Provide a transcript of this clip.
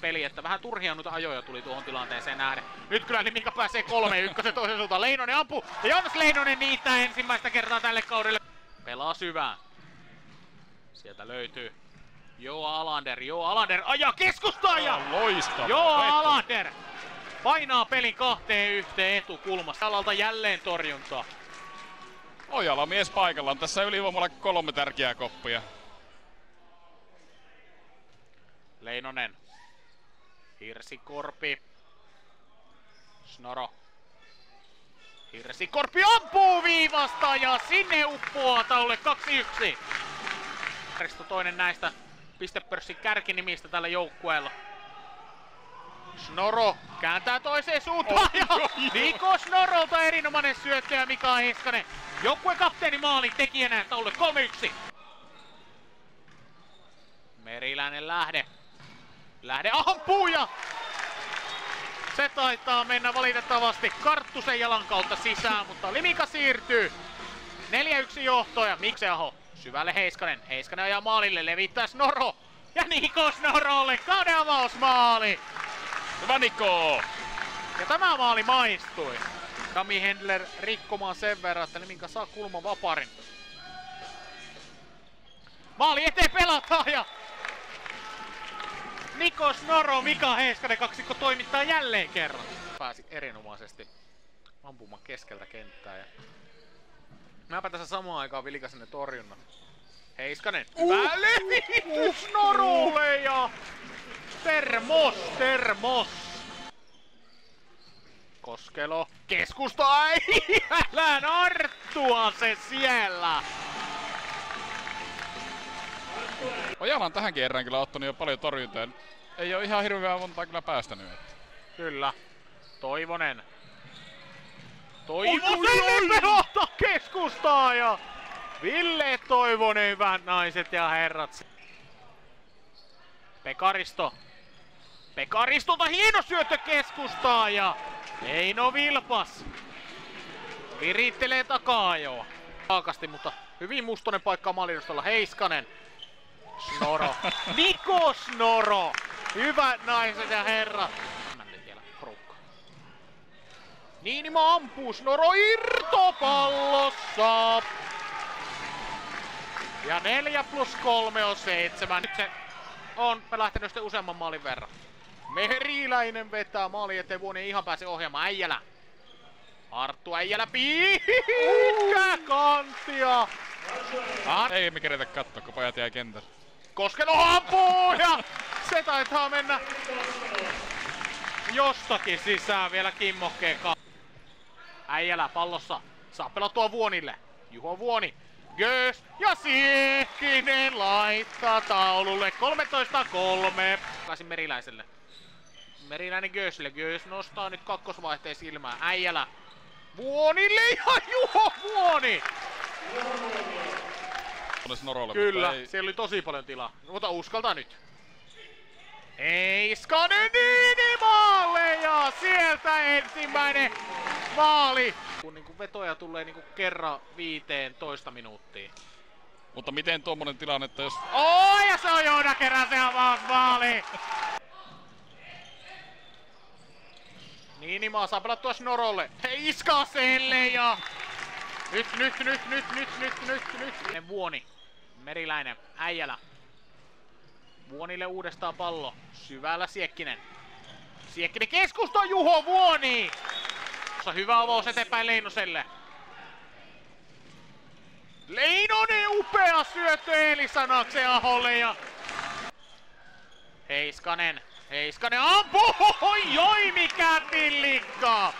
peli, että vähän turhia noita ajoja tuli tuohon tilanteeseen nähden. Nyt kyllä Limika pääsee 3-1 toisen suuntaan. Leinonen ampuu ja Jonas Leinonen niittää ensimmäistä kertaa tälle kaudelle. Pelaa syvään. Sieltä löytyy Joo Alander ajaa keskustaan ja loistavaa. Joo Alander painaa pelin 2-1 etukulmasta. Alalta jälleen torjuntaa. Ojala mies paikallaan. Tässä ylivoimalla 3 tärkeää koppia. Leinonen. Hirsikorpi. Snoro. Hirsikorpi ampuu viivasta ja sinne uppoaa taululle 2-1. Risto toinen näistä pistepörssin kärkinimistä tällä joukkueella. Snoro kääntää toiseen suuntaan ja Niko Snorolta erinomainen syöttö ja Mika Heiskanen joukkueen kapteeni maalin tekijänä taululle 3-1. Meriläinen Lähde ampuu ja se taitaa mennä valitettavasti Karttusen jalan kautta sisään, mutta Limika siirtyy. 4-1 johto ja Mikse Aho syvälle Heiskanen. Heiskanen ajaa maalille, levittää Snoro. Ja Niko Snorolle kauden avausmaali. Hyvä Niko! Ja tämä maali maistui. Kami Hendler rikkomaan sen verran, että Limika saa kulman vaparin. Maali eteen pelataan ja Niko Snoro, Mika Heiskanen kaksikko toimittaa jälleen kerran. Pääsi erinomaisesti ampumaan keskeltä kenttää. Ja mäpä tässä samaan aikaan vilikas sinne torjunnan. Heiskanen, hyvä levitys Snorolle ja termos. Koskelo, keskusta, ei, älä Arttua se siellä. Ojala on tähänkin erään kyllä ottanut jo paljon torjuntaa. Ei oo ihan hirveän montaa kyllä päästänyt. Kyllä. Toivonen pelata keskustaa ja Ville Toivonen, hyvät naiset ja herrat. Pekaristolta hieno syöttö keskustaa ja Eino Vilpas virittelee takaa jo. Taakasti, mutta hyvin mustonen paikka maalinostalla. Heiskanen. Snoro. Niko Snoro. Hyvät naiset ja herrat. Niinima ampuu. Snoro irtopallossa. Ja 4+3 on 7. Nyt se on lähtenyt sitten useamman maalin verran. Meriläinen vetää maali eteen, Vuoni ei ihan pääse ohjaamaan. Äijälä. Arttu Äijälä pitkä kanttia. Ei me keretä katsoa, kun pojat jäi kentällä. Koskelo ampuu ja se taitaa mennä jostakin sisään vielä kimmokkeen kautta. Äijälä pallossa. Saa pelattua Vuonille. Juho Vuoni. Gös ja Siekkinen laittaa taululle 13-3. Takaisin Meriläiselle. Meriläinen Gösille. Gös nostaa nyt kakkosvaihteen silmään. Äijälä. Vuonille ja Juho Vuoni! Kyllä, siellä oli tosi paljon tilaa. Mutta uskaltaa nyt. Heiskanen Niinimaalle ja sieltä ensimmäinen maali. Kun niinku vetoja tulee niinku kerran 15 minuuttiin. Mutta miten tuommoinen tilanne, että jos... Ja se on Joona Keräsen avausmaali! Niinimaa saa pelattua Snorolle. Heiskaselle ja... Nyt. Vuoni. Meriläinen. Äijälä. Vuonille uudestaan pallo. Syvällä Siekkinen. Siekkinen keskusta Juho Vuoni! Hyvä avaus eteenpäin Leinoselle. Leinonen upea syöttö Elisanaksen Aholle ja... Heiskanen ampuu! Joi mikä pillikka!